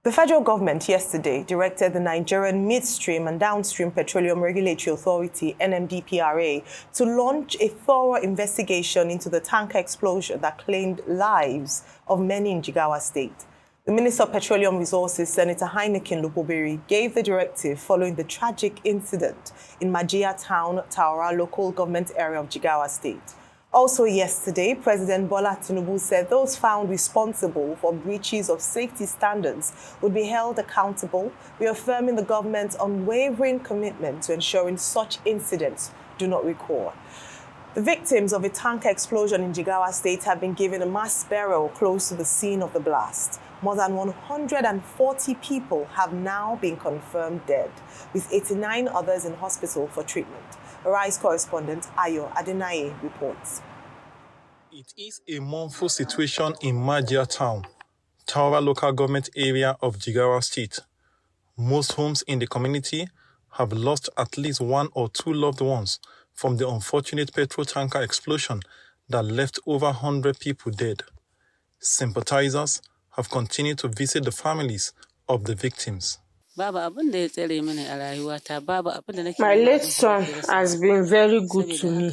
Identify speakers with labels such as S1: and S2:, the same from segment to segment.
S1: The federal government yesterday directed the Nigerian Midstream and Downstream Petroleum Regulatory Authority, NMDPRA, to launch a thorough investigation into the tanker explosion that claimed lives of many in Jigawa State. The Minister of Petroleum Resources, Senator Heineken Lupobiri, gave the directive following the tragic incident in Majia Town, Taura local government area of Jigawa State. Also yesterday, President Bola Tinubu said those found responsible for breaches of safety standards would be held accountable, reaffirming the government's unwavering commitment to ensuring such incidents do not recur. The victims of a tanker explosion in Jigawa State have been given a mass burial close to the scene of the blast. More than 140 people have now been confirmed dead, with 89 others in hospital for treatment. Arise correspondent Ayo Adenaye reports.
S2: It is a mournful situation in Majia Town, Taura local government area of Jigawa State. Most homes in the community have lost at least one or two loved ones from the unfortunate petrol tanker explosion that left over 100 people dead. Sympathizers have continued to visit the families of the victims.
S3: My late son has been very good to me.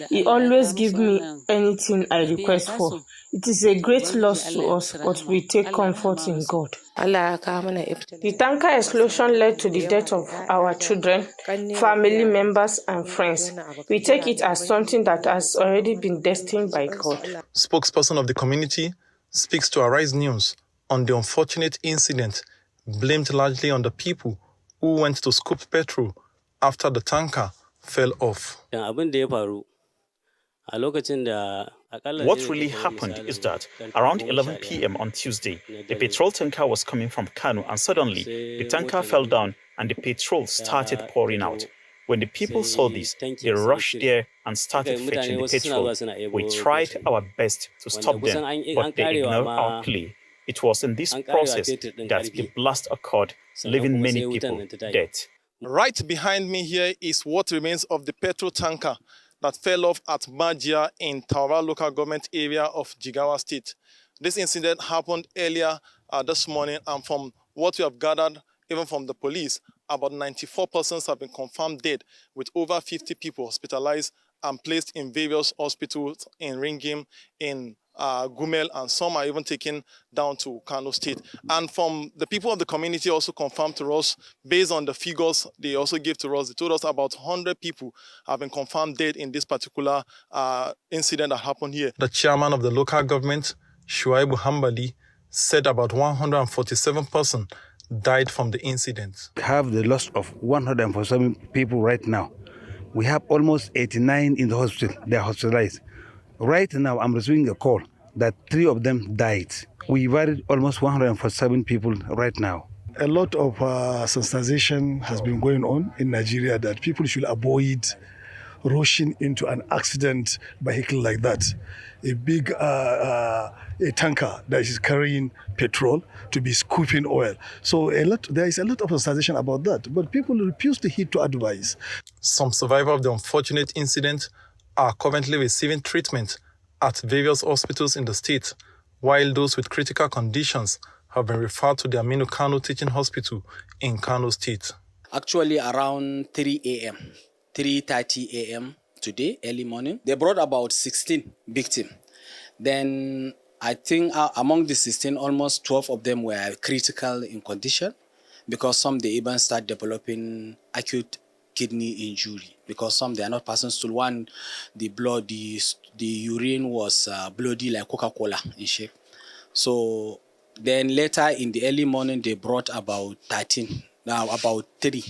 S3: He always gives me anything I request for. It is a great loss to us, but we take comfort in God. The tanker explosion led to the death of our children, family members, and friends. We take it as something that has already been destined by God.
S2: Spokesperson of the community speaks to Arise News on the unfortunate incident, blamed largely on the people who went to scoop petrol after the tanker fell off.
S4: What really happened is that around 11 p.m. on Tuesday, the petrol tanker was coming from Kano, and suddenly the tanker fell down and the petrol started pouring out. When the people saw this, they rushed there and started fetching the petrol. We tried our best to stop them, but they ignored our plea. It was in this process that the blast occurred, leaving many people dead.
S2: Right behind me here is what remains of the petrol tanker that fell off at Majia in Taura local government area of Jigawa State. This incident happened earlier this morning, and from what we have gathered, even from the police, about 94 persons have been confirmed dead, with over 50 people hospitalized and placed in various hospitals in Ringim, in Gumel, and some are even taken down to Kano State. And from the people of the community also confirmed to us, based on the figures they also gave to us, they told us about 100 people have been confirmed dead in this particular incident that happened here. The chairman of the local government, Shuaibu Hambali, said about 147 persons died from the incident.
S5: We have the loss of 147 people right now. We have almost 89 in the hospital. They are hospitalized. Right now, I'm receiving a call that 3 of them died. We buried almost 147 people right now.
S6: A lot of sensitization has been going on in Nigeria that people should avoid rushing into an accident vehicle like that. A big a tanker that is carrying petrol to be scooping oil. So there is a lot of sensitization about that, but people refuse to heed to advice.
S2: Some survivors of the unfortunate incident are currently receiving treatment at various hospitals in the state, while those with critical conditions have been referred to the Aminu Kano Teaching Hospital in Kano State.
S7: Actually, around 3:30 a.m. today, early morning, they brought about 16 victims. Then I think among the 16, almost 12 of them were critical in condition, because some they even start developing acute kidney injury, because some they are not passing stool. One, the urine was bloody like Coca-Cola in shape. So then later in the early morning, they brought about 13, now about 3,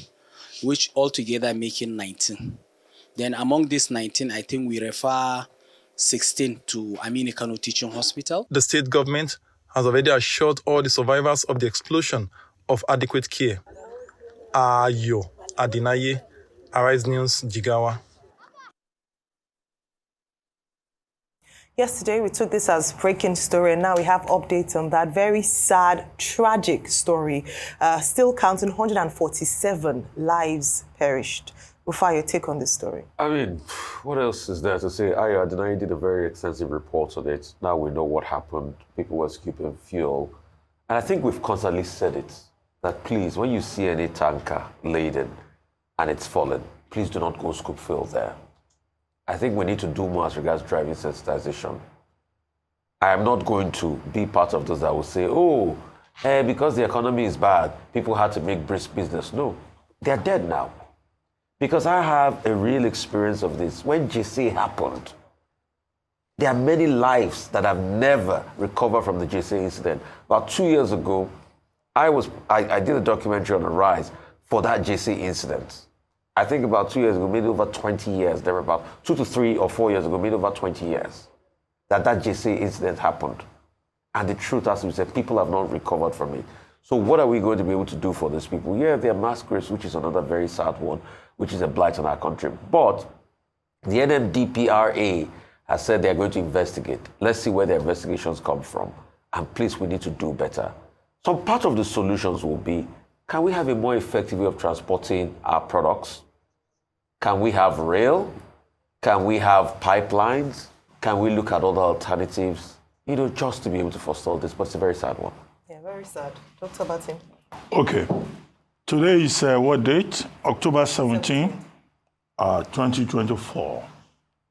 S7: which altogether making 19. Then among these 19, I think we refer 16 to Aminu Kano Teaching Hospital.
S2: The state government has already assured all the survivors of the explosion of adequate care. Ayo Adinaye, Arise News, Jigawa.
S1: Yesterday, we took this as breaking story, and now we have updates on that very sad, tragic story. Still counting 147 lives perished. Ufa, your take on this story?
S8: I mean, what else is there to say? Ayo Adinaye did a very extensive report on it. Now we know what happened. People were scooping fuel And I think we've constantly said it, that please, when you see any tanker laden and it's fallen, please do not go scoop fill there. I think we need to do more as regards driving sensitization. I am not going to be part of those that will say, oh, because the economy is bad, people had to make brisk business. No, they're dead now. Because I have a real experience of this. When JC happened, there are many lives that have never recovered from the JC incident. About 2 years ago, I did a documentary on the rise for that JC incident. I think about 2 years ago, maybe over 20 years, there were about 2 to 3 or 4 years ago, maybe over 20 years, that JC incident happened. And the truth has to be said, people have not recovered from it. So what are we going to be able to do for these people? Yeah, there are mass graves, which is another very sad one, which is a blight on our country. But the NMDPRA has said they're going to investigate. Let's see where the investigations come from. And please, we need to do better. Some part of the solutions will be, can we have a more effective way of transporting our products? Can we have rail? Can we have pipelines? Can we look at other alternatives? You know, just to be able to forestall this, but it's a very sad one.
S1: Yeah, very sad. Dr. Batim.
S9: Okay. Today is what date? October 17, 2024.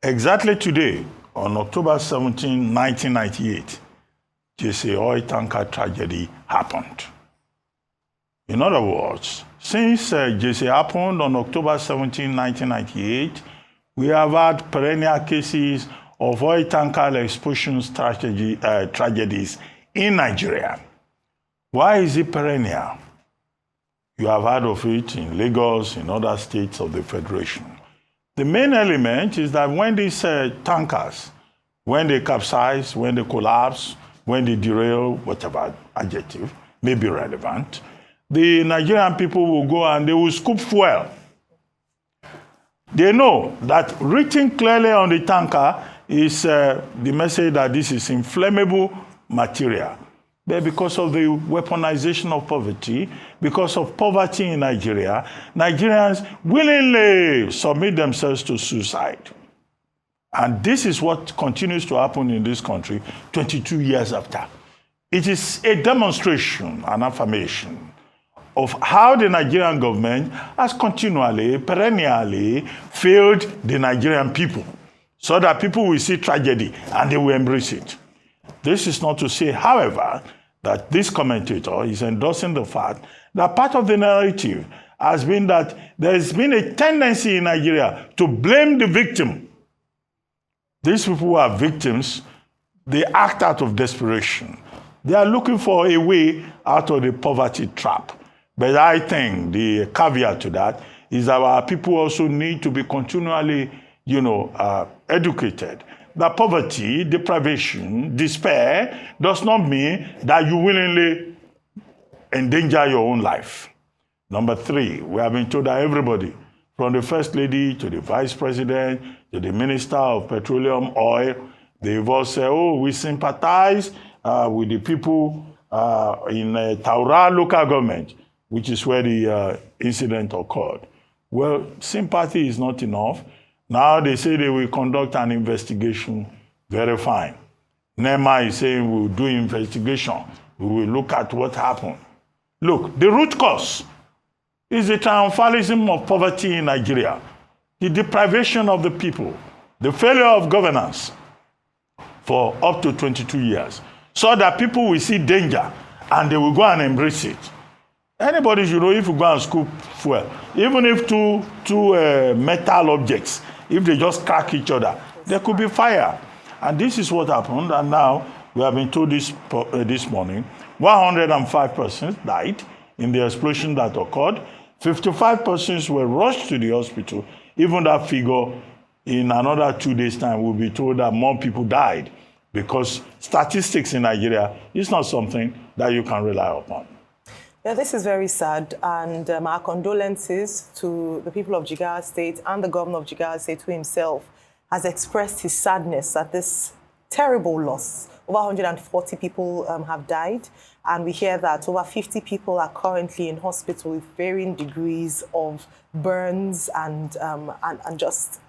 S9: Exactly today, on October 17, 1998, JC oil tanker tragedy happened. In other words, since JC happened on October 17, 1998, we have had perennial cases of oil tanker explosions tragedies in Nigeria. Why is it perennial? You have heard of it in Lagos, in other states of the Federation. The main element is that when these tankers, when they capsize, when they collapse, when they derail, whatever adjective may be relevant, the Nigerian people will go and they will scoop fuel. They know that written clearly on the tanker is the message that this is inflammable material. But because of the weaponization of poverty, because of poverty in Nigeria, Nigerians willingly submit themselves to suicide. And this is what continues to happen in this country 22 years after. It is a demonstration, an affirmation of how the Nigerian government has continually, perennially failed the Nigerian people, so that people will see tragedy and they will embrace it. This is not to say, however, that this commentator is endorsing the fact that part of the narrative has been that there has been a tendency in Nigeria to blame the victim. These people who are victims, they act out of desperation. They are looking for a way out of the poverty trap. But I think the caveat to that is that our people also need to be continually, educated. That poverty, deprivation, despair does not mean that you willingly endanger your own life. Number 3, we have been told that everybody, from the First Lady to the Vice President to the Minister of Petroleum Oil, they've all said, oh, we sympathize with the people in Taura local government, which is where the incident occurred. Well, sympathy is not enough. Now they say they will conduct an investigation. Very fine. NEMA is saying we'll do investigation. We will look at what happened. Look, the root cause is the triumphalism of poverty in Nigeria, the deprivation of the people, the failure of governance for up to 22 years, so that people will see danger and they will go and embrace it. Anybody should know, if you go and scoop fuel, even if two metal objects, if they just crack each other, there could be fire. And this is what happened. And now we have been told this morning, 105 persons died in the explosion that occurred. 55 persons were rushed to the hospital. Even that figure, in another 2 days' time, we'll be told that more people died, because statistics in Nigeria is not something that you can rely upon.
S1: Yeah, this is very sad, and our condolences to the people of Jigawa State and the governor of Jigawa State, who himself has expressed his sadness at this terrible loss. Over 140 people have died, and we hear that over 50 people are currently in hospital with varying degrees of burns and just,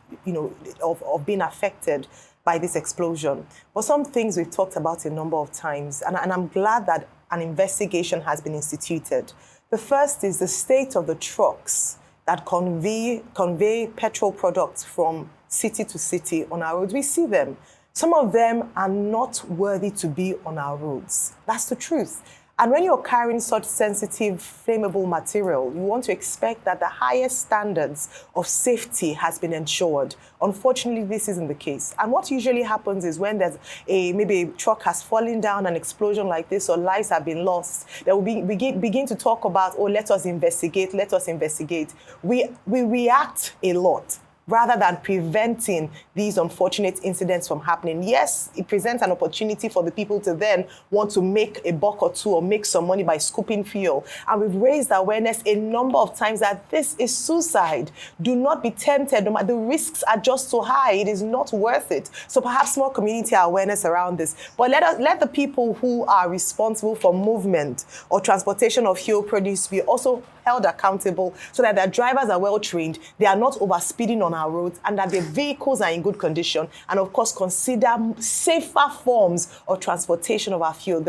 S1: of being affected by this explosion. But some things we've talked about a number of times, and I'm glad that an investigation has been instituted. The first is the state of the trucks that convey petrol products from city to city on our roads. We see them. Some of them are not worthy to be on our roads. That's the truth. And when you're carrying such sensitive, flammable material, you want to expect that the highest standards of safety has been ensured. Unfortunately, this isn't the case. And what usually happens is when there's maybe a truck has fallen down, an explosion like this, or lives have been lost, they will begin to talk about, oh, let us investigate, let us investigate. We react a lot, rather than preventing these unfortunate incidents from happening. Yes, it presents an opportunity for the people to then want to make a buck or two or make some money by scooping fuel. And we've raised awareness a number of times that this is suicide. Do not be tempted. The risks are just so high. It is not worth it. So perhaps more community awareness around this. But let the people who are responsible for movement or transportation of fuel produce be also held accountable so that their drivers are well trained, they are not overspeeding on our roads, and that the vehicles are in good condition. And of course, consider safer forms of transportation of our fuel.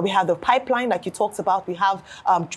S1: We have the pipeline, like you talked about, we have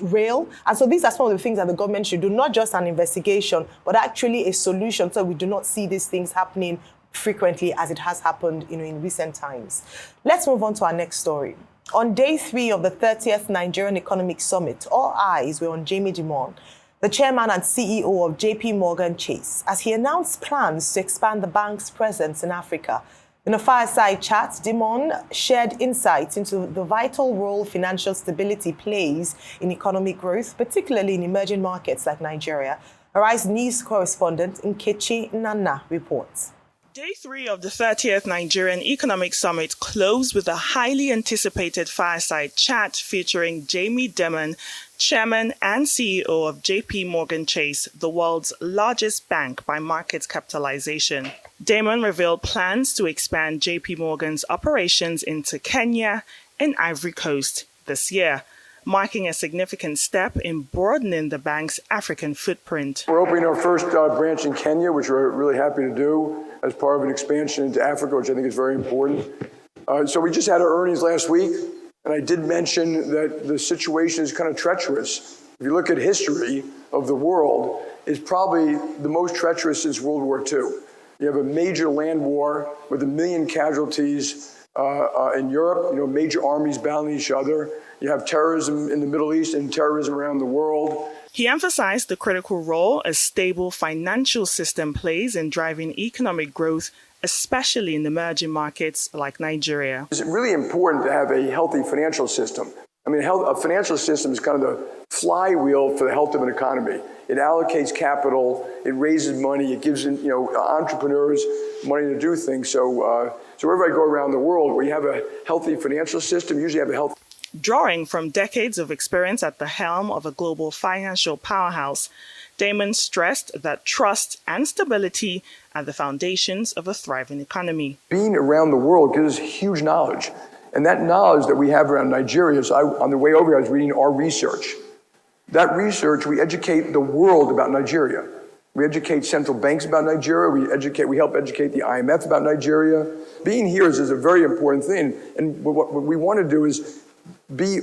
S1: rail. And so these are some of the things that the government should do, not just an investigation, but actually a solution so we do not see these things happening frequently as it has happened in recent times. Let's move on to our next story. On day 3 of the 30th Nigerian Economic Summit, all eyes were on Jamie Dimon, the chairman and CEO of JP Morgan Chase, as he announced plans to expand the bank's presence in Africa. In a fireside chat, Dimon shared insights into the vital role financial stability plays in economic growth, particularly in emerging markets like Nigeria. Arise News correspondent Nkechi Nana reports.
S10: Day 3 of the 30th Nigerian Economic Summit closed with a highly anticipated fireside chat featuring Jamie Dimon, Chairman and CEO of JP Morgan Chase, the world's largest bank by market capitalization. Dimon revealed plans to expand JP Morgan's operations into Kenya and Ivory Coast this year, marking a significant step in broadening the bank's African footprint.
S11: We're opening our first branch in Kenya, which we're really happy to do as part of an expansion into Africa, which I think is very important. So we just had our earnings last week, and I did mention that the situation is kind of treacherous. If you look at history of the world, it's probably the most treacherous since World War II. You have a major land war with 1 million casualties in Europe, major armies battling each other. You have terrorism in the Middle East and terrorism around the world.
S10: He emphasized the critical role a stable financial system plays in driving economic growth, especially in emerging markets like Nigeria.
S11: It's really important to have a healthy financial system. I mean, a financial system is kind of the flywheel for the health of an economy. It allocates capital, it raises money, it gives entrepreneurs money to do things. So wherever I go around the world, where you have a healthy financial system, you usually have a healthy.
S10: Drawing from decades of experience at the helm of a global financial powerhouse, Dimon stressed that trust and stability are the foundations of a thriving economy.
S11: Being around the world gives us huge knowledge. And that knowledge that we have around Nigeria, on the way over here, I was reading our research. That research, we educate the world about Nigeria. We educate central banks about Nigeria. We help educate the IMF about Nigeria. Being here is a very important thing. And what we want to do is be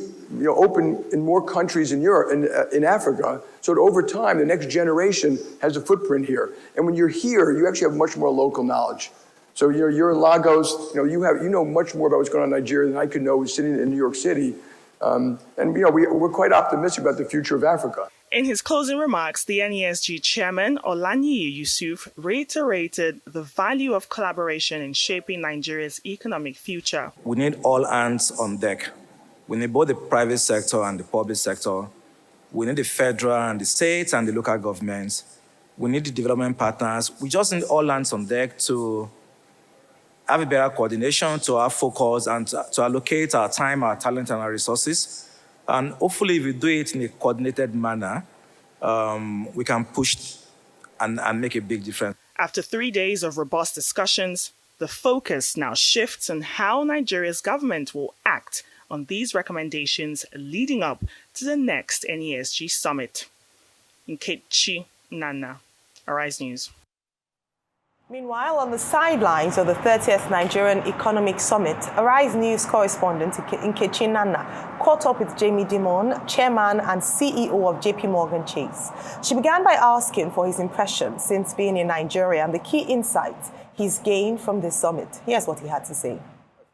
S11: open in more countries in Europe and in Africa, so that over time the next generation has a footprint here. And when you're here, you actually have much more local knowledge. So you're in Lagos, you know much more about what's going on in Nigeria than I could know sitting in New York City. We're quite optimistic about the future of Africa.
S10: In his closing remarks, the NESG chairman, Olaniyi Yusuf, reiterated the value of collaboration in shaping Nigeria's economic future.
S12: We need all hands on deck. We need both the private sector and the public sector. We need the federal and the states and the local governments. We need the development partners. We just need all hands on deck to have a better coordination, to have focus, and to allocate our time, our talent, and our resources. And hopefully, if we do it in a coordinated manner, we can push and make a big difference.
S10: After 3 days of robust discussions, the focus now shifts on how Nigeria's government will act on these recommendations leading up to the next NESG summit. Nkechi Nana, Arise News.
S1: Meanwhile, on the sidelines of the 30th Nigerian Economic Summit, Arise News correspondent Nkechi Nana caught up with Jamie Dimon, chairman and CEO of JP Morgan Chase. She began by asking for his impressions since being in Nigeria and the key insights he's gained from this summit. Here's what he had to say.
S11: I'm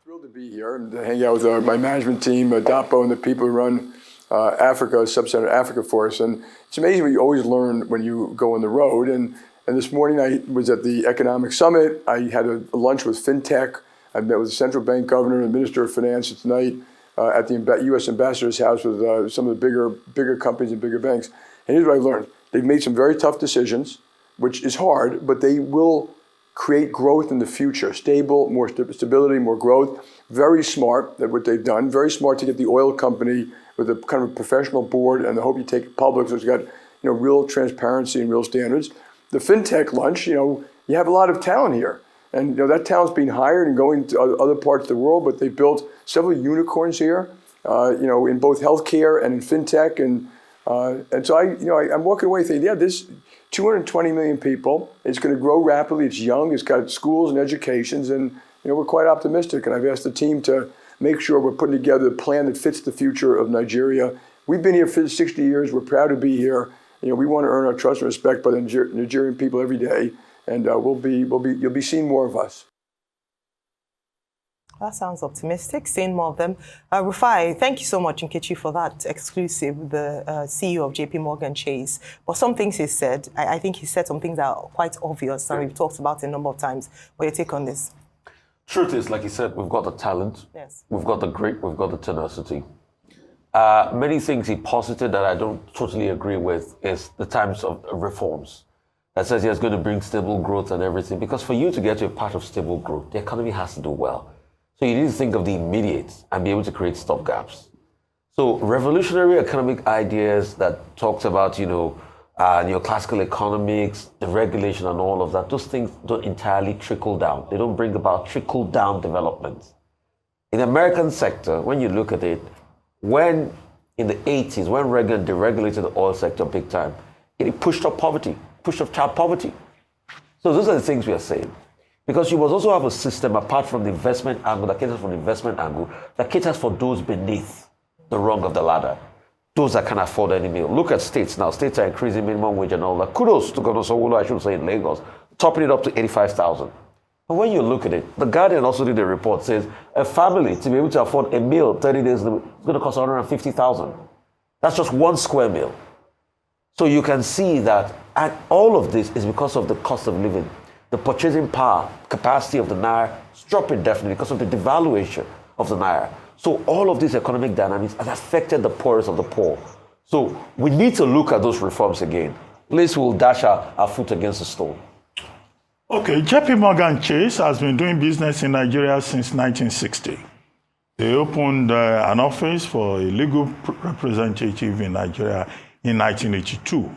S11: thrilled to be here and to hang out with my management team, Dapo, and the people who run Africa, Sub-Saharan Africa for us. And it's amazing what you always learn when you go on the road. And this morning I was at the Economic Summit. I had a lunch with FinTech. I met with the central bank governor and minister of finance tonight at the U.S. ambassador's house with some of the bigger companies and bigger banks. And here's what I learned. They've made some very tough decisions, which is hard, but they will create growth in the future. Stable, more stability, more growth. Very smart at what they've done. Very smart to get the oil company with a kind of a professional board, and I hope you take it public so it's got real transparency and real standards. The FinTech lunch, you have a lot of talent here. And that talent's being hired and going to other parts of the world, but they built several unicorns here, in both healthcare and in FinTech. And so I'm walking away thinking, yeah, this 220 million people, it's going to grow rapidly, it's young, it's got schools and educations, and we're quite optimistic. And I've asked the team to make sure we're putting together a plan that fits the future of Nigeria. We've been here for 60 years, we're proud to be here. We want to earn our trust and respect by the Nigerian people every day, and you'll be seeing more of us.
S1: That sounds optimistic, seeing more of them. Rufai, thank you so much, Nkechi, for that exclusive with the CEO of JP Morgan Chase. But some things he said, I think he said some things that are quite obvious, and we've talked about it a number of times. What your take on this?
S8: Truth is, like you said, we've got the talent,
S1: yes.
S8: We've got the grit, we've got the tenacity. Many things he posited that I don't totally agree with is the times of reforms. That says he's going to bring stable growth and everything. Because for you to get to a part of stable growth, the economy has to do well. So you need to think of the immediate and be able to create stopgaps. So revolutionary economic ideas that talks about, neoclassical economics, the regulation and all of that, those things don't entirely trickle down. They don't bring about trickle-down development. In the American sector, when you look at it, when in the 80s, when Reagan deregulated the oil sector big time, it pushed up poverty, pushed up child poverty. So those are the things we are saying. Because you must also have a system apart from the investment angle, that caters for the investment angle, that caters for those beneath the rung of the ladder, those that can afford any meal. Look at states now. States are increasing minimum wage and all that. Kudos to Governor Sanwo-Olu, I should say, in Lagos, topping it up to 85,000. But when you look at it, The Guardian also did a report, says a family to be able to afford a meal 30 days is going to cost 150,000. That's just one square meal. So you can see that, and all of this is because of the cost of living. The purchasing power, capacity of the Naira is dropping definitely because of the devaluation of the Naira. So all of these economic dynamics has affected the poorest of the poor. So we need to look at those reforms again. Please, we'll dash our foot against the stone.
S9: Okay, JP Morgan Chase has been doing business in Nigeria since 1960. They opened an office for a legal representative in Nigeria in 1982.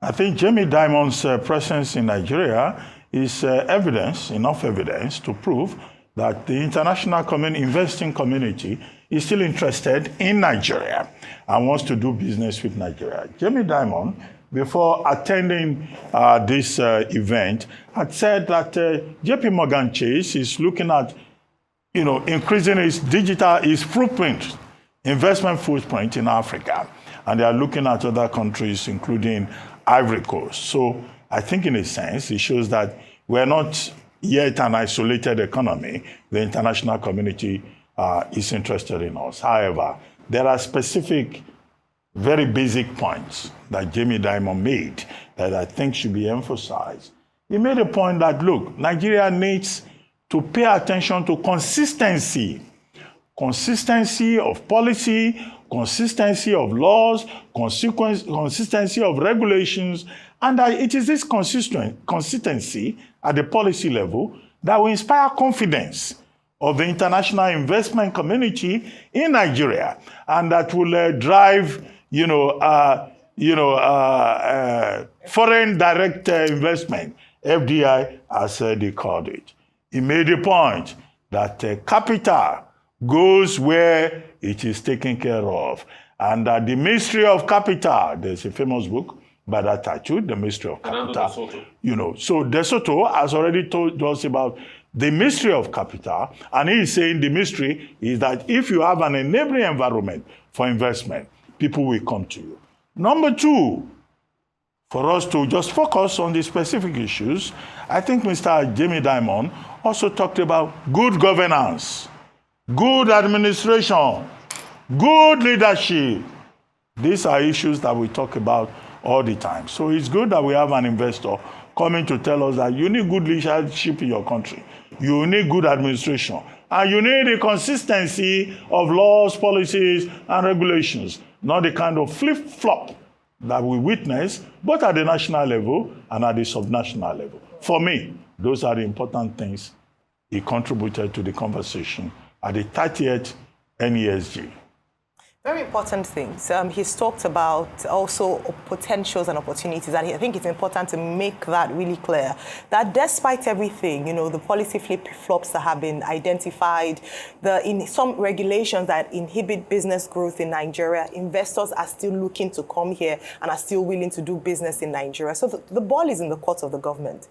S9: I think Jamie Dimon's presence in Nigeria is enough evidence to prove that the international investing community is still interested in Nigeria and wants to do business with Nigeria. Jamie Dimon, before attending this event, had said that JP Morgan Chase is looking at, increasing its footprint, investment footprint in Africa. And they are looking at other countries, including Ivory Coast. So I think in a sense, it shows that we're not yet an isolated economy. The international community is interested in us. However, there are specific, very basic points that Jamie Dimon made that I think should be emphasized. He made a point that, look, Nigeria needs to pay attention to consistency of policy, consistency of laws, consistency of regulations, and that it is this consistency at the policy level that will inspire confidence of the international investment community in Nigeria, and that will drive, foreign direct investment, FDI, as they called it. He made a point that capital goes where it is taken care of, and that the mystery of capital, there's a famous book by that title, the Mystery of Capital. You know, so DeSoto has already told us about the mystery of capital, and he is saying the mystery is that if you have an enabling environment for investment, people will come to you. Number two, for us to just focus on the specific issues, I think Mr. Jamie Dimon also talked about good governance, good administration, good leadership. These are issues that we talk about all the time. So it's good that we have an investor coming to tell us that you need good leadership in your country. You need good administration. And you need a consistency of laws, policies, and regulations, not the kind of flip-flop that we witness, both at the national level and at the subnational level. For me, those are the important things he contributed to the conversation at the 30th NESG.
S1: Very important things. He's talked about also potentials and opportunities, and I think it's important to make that really clear, that despite everything, you know, the policy flip-flops that have been identified, in some regulations that inhibit business growth in Nigeria, investors are still looking to come here and are still willing to do business in Nigeria. So the ball is in the court of the government.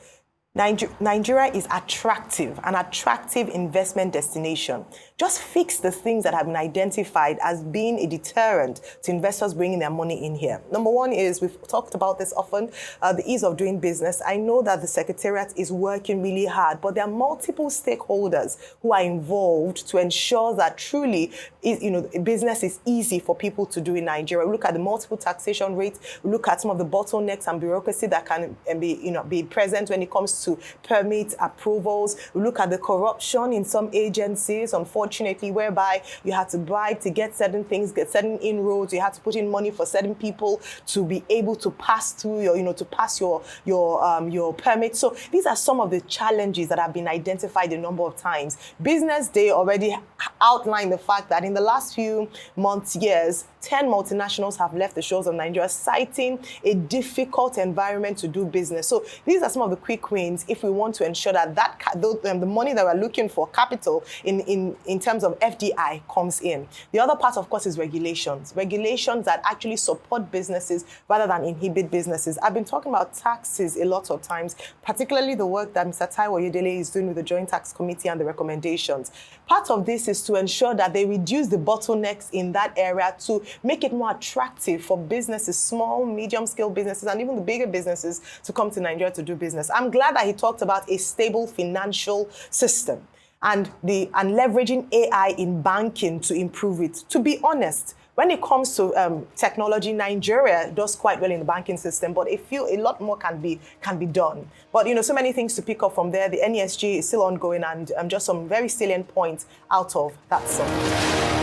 S1: Nigeria is an attractive investment destination. Just fix the things that have been identified as being a deterrent to investors bringing their money in here. Number one is, we've talked about this often, the ease of doing business. I know that the Secretariat is working really hard, but there are multiple stakeholders who are involved to ensure that truly, you know, business is easy for people to do in Nigeria. We look at the multiple taxation rates. We look at some of the bottlenecks and bureaucracy that can be present when it comes to permit approvals. We look at the corruption in some agencies, unfortunately, whereby you had to bribe to get certain things, get certain inroads. You had to put in money for certain people to be able to pass through your, to pass your permit. So these are some of the challenges that have been identified a number of times. Business Day already outlined the fact that in the last few months, years, 10 multinationals have left the shores of Nigeria, citing a difficult environment to do business. So these are some of the quick wins if we want to ensure that the money that we're looking for, capital, in terms of FDI, comes in. The other part, of course, is regulations. Regulations that actually support businesses rather than inhibit businesses. I've been talking about taxes a lot of times, particularly the work that Mr. Taiwo Oyedele is doing with the Joint Tax Committee and the recommendations. Part of this is to ensure that they reduce the bottlenecks in that area to make it more attractive for businesses, small, medium-scale businesses, and even the bigger businesses to come to Nigeria to do business. I'm glad that he talked about a stable financial system and leveraging AI in banking to improve it. To be honest, when it comes to technology, Nigeria does quite well in the banking system, but I feel a lot more can be done. But, so many things to pick up from there. The NESG is still ongoing, and just some very salient points out of that summit.